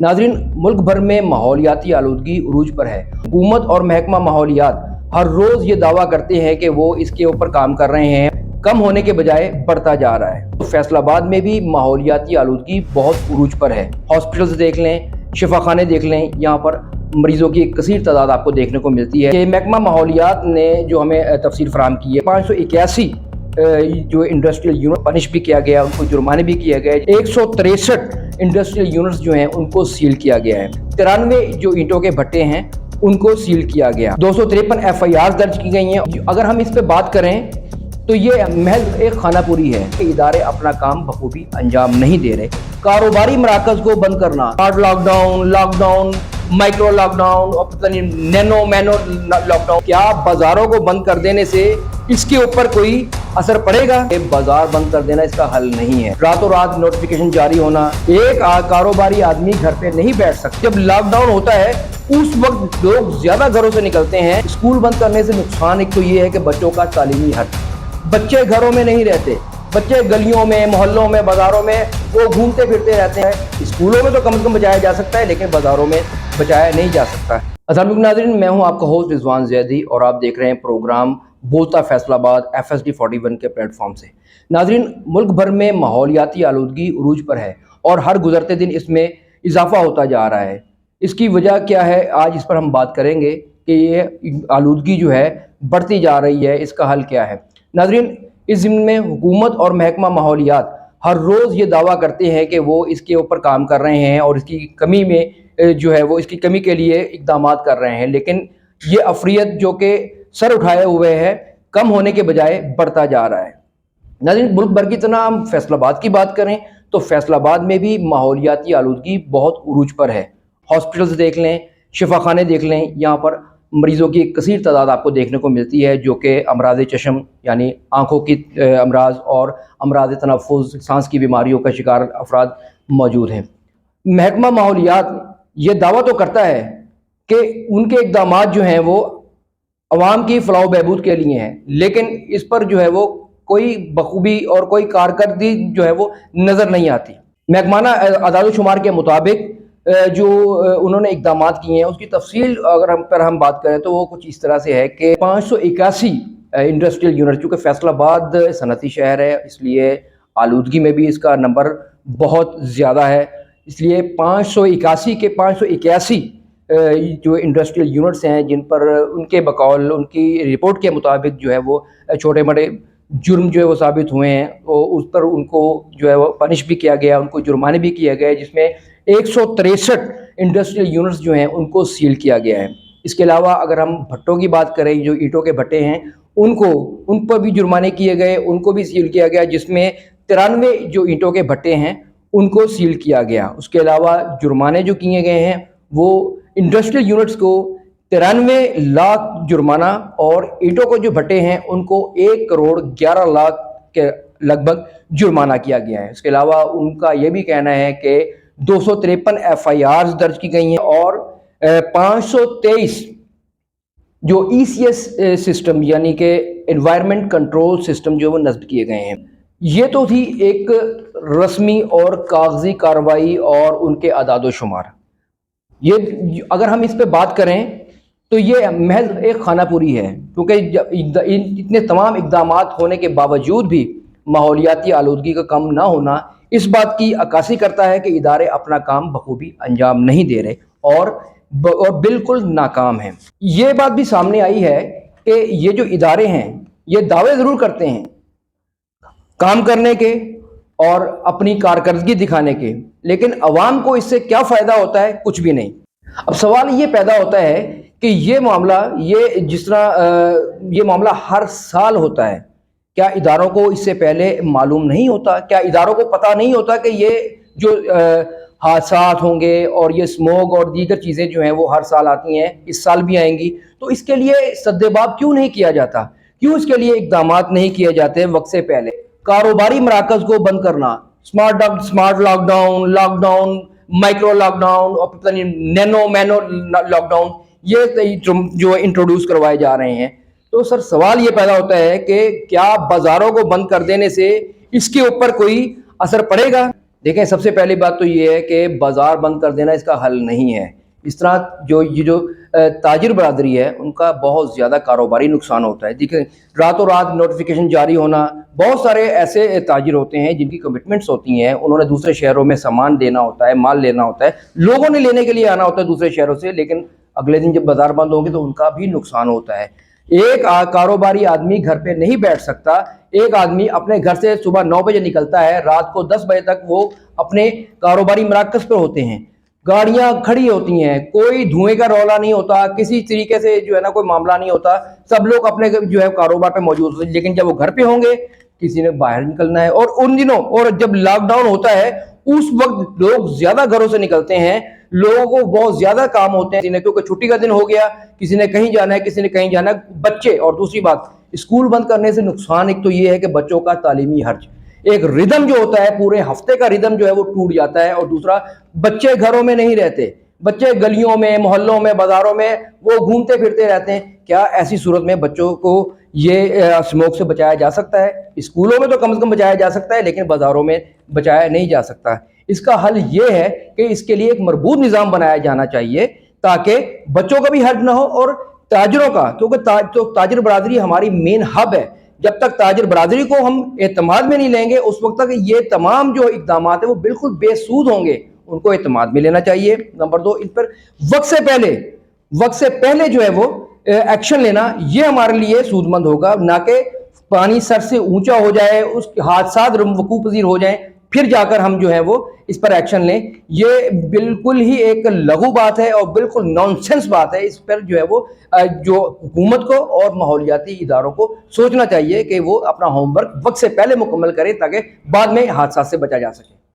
नाज़रीन, मुल्क भर में माहौलियाती आलूदगी उरूज पर है। हुकूमत और महकमा माहौलियात हर रोज़ ये दावा करते हैं कि वो इसके ऊपर काम कर रहे हैं, कम होने के बजाय बढ़ता जा रहा है। तो फैसलाबाद में भी माहौलियाती आलूदगी बहुत उरूज पर है। हॉस्पिटल्स देख लें, शिफाखाने देख लें, यहाँ पर मरीजों की एक कसीर तादाद आपको देखने को मिलती है कि महकमा माहौलियात ने जो हमें तफसील फराहम की है, 581 जो इंडस्ट्रियल यूनिट पनिश भी किया गया, उनको जुर्माने भी किए गए। 163 इंडस्ट्रियल यूनिट्स जो हैं उनको सील किया गया है। 93 जो ईंटों के भट्टे हैं उनको सील किया गया। 253 FIR दर्ज की गई हैं। अगर हम इस पे बात करें तो ये महज एक खानापुरी है कि इदारे अपना काम बखूबी अंजाम नहीं दे रहे। कारोबारी मराकज को बंद करना, हार्ड लॉकडाउन, माइक्रो लॉकडाउन और पता नहीं मैनो लॉकडाउन, क्या बाजारों को बंद कर देने से इसके ऊपर कोई असर पड़ेगा? ये बाजार बंद कर देना इसका हल नहीं है। रातों रात नोटिफिकेशन जारी होना, एक कारोबारी आदमी घर पे नहीं बैठ सकता। जब लॉकडाउन होता है उस वक्त लोग ज्यादा घरों से निकलते हैं। स्कूल बंद करने से नुकसान एक तो ये है कि बच्चों का तालीमी हक, बच्चे घरों में नहीं रहते, बच्चे गलियों में, मोहल्लों में, बाजारों में वो घूमते फिरते रहते हैं। स्कूलों में तो कम से कम बचाया जा सकता है, लेकिन बाजारों में बचाया नहीं जा सकता। अस्सलाम वालेकुम नाज़रीन, मैं हूं आपका होस्ट रिजवान ज़ैदी और आप देख रहे हैं प्रोग्राम बोलता फैसलाबाद FSD 41 के प्लेटफॉर्म से। नाज़रीन, मुल्क भर में माहौलियाती आलूदगी उरूज पर है और हर गुजरते दिन इसमें इजाफा होता जा रहा है। इसकी वजह क्या है, आज इस पर हम बात करेंगे कि ये आलूदगी जो है बढ़ती जा रही है, इसका हल क्या है। नाज़रीन, इस ज़िम्न में हुकूमत और महकमा माहौलियात हर रोज़ ये दावा करते हैं कि वो इसके ऊपर काम कर रहे हैं और इसकी कमी में जो है वो इसकी कमी के लिए इक़दामात कर रहे हैं, लेकिन ये अफरियत जो कि सर उठाए हुए है कम होने के बजाय बढ़ता जा रहा है। नाज़रीन, मुल्क भर की तरह हम फैसलाबाद की बात करें तो फैसलाबाद में भी माहौलियाती आलूदगी बहुत उरूज पर है। हॉस्पिटल्स देख लें, शिफाखाने देख लें, यहाँ पर मरीज़ों की एक कसीर तादाद आपको देखने को मिलती है जो कि अमराज़ चशम यानी आँखों की अमराज और अमराज़ तनफ़ुस, सांस की बीमारियों का शिकार अफराद मौजूद हैं। महकमा माहौलियात ये दावा तो करता है कि उनके इक़दामात जो हैं वो अवाम की फलाह बहबूद के लिए हैं, लेकिन इस पर जो है वो कोई बखूबी और कोई कारकर्दगी जो है वो नज़र नहीं आती। महकमाना अदाद शुमार के मुताबिक जो उन्होंने इक़दामात किए हैं उसकी तफसील अगर हम बात करें तो वो कुछ इस तरह से है कि 581 इंडस्ट्रियल यूनिट, चूँकि फैसलाबाद सनती शहर है इसलिए आलूदगी में भी इसका नंबर बहुत ज़्यादा है, इसलिए 581 के 581 जो इंडस्ट्रियल यूनिट्स हैं जिन पर उनके बकौल उनकी रिपोर्ट के मुताबिक जो है वो छोटे बड़े जुर्म जो है वो साबित हुए हैं, तो उस पर उनको जो है वो पनिश भी किया गया, उनको जुर्माने भी किए गए, जिसमें 163 इंडस्ट्रियल यूनिट्स जो हैं उनको सील किया गया है। इसके अलावा अगर हम भट्टों की बात करें, जो ईंटों के भट्टे हैं उन पर भी जुर्माने किए गए, उनको भी सील किया गया, जिसमें 93 जो ईंटों के भट्टे हैं उनको सील किया गया। उसके अलावा जुर्माने जो किए गए हैं वो इंडस्ट्रियल यूनिट्स को 93 लाख जुर्माना और ईंटों को जो भट्टे हैं उनको 1 करोड़ 11 लाख के लगभग जुर्माना किया गया है। इसके अलावा उनका ये भी कहना है कि 253 FIRs दर्ज की गई हैं और 523 जो ECS सिस्टम यानी कि एनवायरनमेंट कंट्रोल सिस्टम जो वो नस्ब किए गए हैं। ये तो थी एक रस्मी और कागजी कार्रवाई और उनके अदाद शुमार। ये अगर हम इस पे बात करें तो ये महज एक खानापुरी है, क्योंकि इतने तमाम इक़दामात होने के बावजूद भी माहौलियाती आलूदगी का कम ना होना इस बात की अक्कासी करता है कि इदारे अपना काम बखूबी अंजाम नहीं दे रहे और बिल्कुल नाकाम हैं। ये बात भी सामने आई है कि ये जो इदारे हैं ये दावे ज़रूर करते हैं काम करने के और अपनी कारकर्दगी दिखाने के, लेकिन अवाम को इससे क्या फ़ायदा होता है? कुछ भी नहीं। अब सवाल ये पैदा होता है कि ये मामला हर साल होता है, क्या इदारों को इससे पहले मालूम नहीं होता? क्या इदारों को पता नहीं होता कि ये जो हादसात होंगे और ये स्मोक और दीगर चीज़ें जो हैं वो हर साल आती हैं, इस साल भी आएंगी, तो इसके लिए सद्देबाब क्यों नहीं किया जाता? क्यों इसके लिए इक़दामात नहीं किए जाते वक्त से पहले? कारोबारी मराकज को बंद करना, स्मार्ट लॉकडाउन, माइक्रो लॉकडाउन और पता नहीं मैनो लॉकडाउन, ये जो इंट्रोड्यूस करवाए जा रहे हैं। तो सर सवाल ये पैदा होता है कि क्या बाजारों को बंद कर देने से इसके ऊपर कोई असर पड़ेगा? دیکھیں سب سے پہلی بات تو یہ ہے کہ بازار بند کر دینا اس کا حل نہیں ہے. اس طرح جو تاجر برادری ہے ان کا بہت زیادہ کاروباری نقصان ہوتا ہے. دیکھیں راتوں رات نوٹیفیکیشن جاری ہونا، بہت سارے ایسے تاجر ہوتے ہیں جن کی کمٹمنٹس ہوتی ہیں، انہوں نے دوسرے شہروں میں سامان دینا ہوتا ہے، مال لینا ہوتا ہے، لوگوں نے لینے کے لیے آنا ہوتا ہے دوسرے شہروں سے، لیکن اگلے دن جب بازار بند ہوگی تو ان کا بھی نقصان ہوتا ہے. ایک کاروباری آدمی گھر پہ نہیں بیٹھ سکتا. ایک آدمی اپنے گھر سے صبح 9 بجے نکلتا ہے، رات کو 10 بجے تک وہ اپنے کاروباری مراکز پہ ہوتے ہیں، گاڑیاں کھڑی ہوتی ہیں، کوئی دھوئیں کا رولا نہیں ہوتا، کسی طریقے سے جو ہے نا کوئی معاملہ نہیں ہوتا، سب لوگ اپنے جو ہے کاروبار پہ موجود ہوتے ہیں. لیکن جب وہ گھر پہ ہوں گے کسی نے باہر نکلنا ہے، اور ان دنوں اور جب لاک ڈاؤن ہوتا ہے اس وقت لوگ زیادہ گھروں سے نکلتے ہیں، لوگوں کو بہت زیادہ کام ہوتے ہیں، کسی نے کیونکہ چھٹی کا دن ہو گیا، کسی نے کہیں جانا ہے، کسی نے کہیں جانا ہے. بچے، اور دوسری بات اسکول بند کرنے سے نقصان ایک تو یہ ہے کہ بچوں کا تعلیمی حرج، ایک ردم جو ہوتا ہے پورے ہفتے کا ردم جو ہے وہ ٹوٹ جاتا ہے. اور دوسرا بچے گھروں میں نہیں رہتے، بچے گلیوں میں، محلوں میں، بازاروں میں وہ گھومتے پھرتے رہتے ہیں. کیا ایسی صورت میں بچوں کو یہ اسموک سے بچایا جا سکتا ہے؟ اسکولوں میں تو کم از کم بچایا جا سکتا ہے، لیکن بازاروں میں بچایا نہیں جا سکتا. اس کا حل یہ ہے کہ اس کے لیے ایک مربوط نظام بنایا جانا چاہیے تاکہ بچوں کا بھی حرج نہ ہو اور تاجروں کا، کیونکہ تاجر برادری ہماری مین ہب ہے. جب تک تاجر برادری کو ہم اعتماد میں نہیں لیں گے اس وقت تک یہ تمام جو اقدامات ہیں وہ بالکل بے سود ہوں گے. ان کو اعتماد میں لینا چاہیے. نمبر 2، ان پر وقت سے پہلے جو ہے وہ ایکشن لینا، یہ ہمارے لیے سود مند ہوگا، نہ کہ پانی سر سے اونچا ہو جائے، اس حادثات وقوع پذیر ہو جائیں پھر جا کر ہم جو ہے وہ اس پر ایکشن لیں. یہ بالکل ہی ایک لغو بات ہے اور بالکل نان سینس بات ہے. اس پر جو ہے وہ جو حکومت کو اور ماحولیاتی اداروں کو سوچنا چاہیے کہ وہ اپنا ہوم ورک وقت سے پہلے مکمل کریں تاکہ بعد میں حادثات سے بچا جا سکے.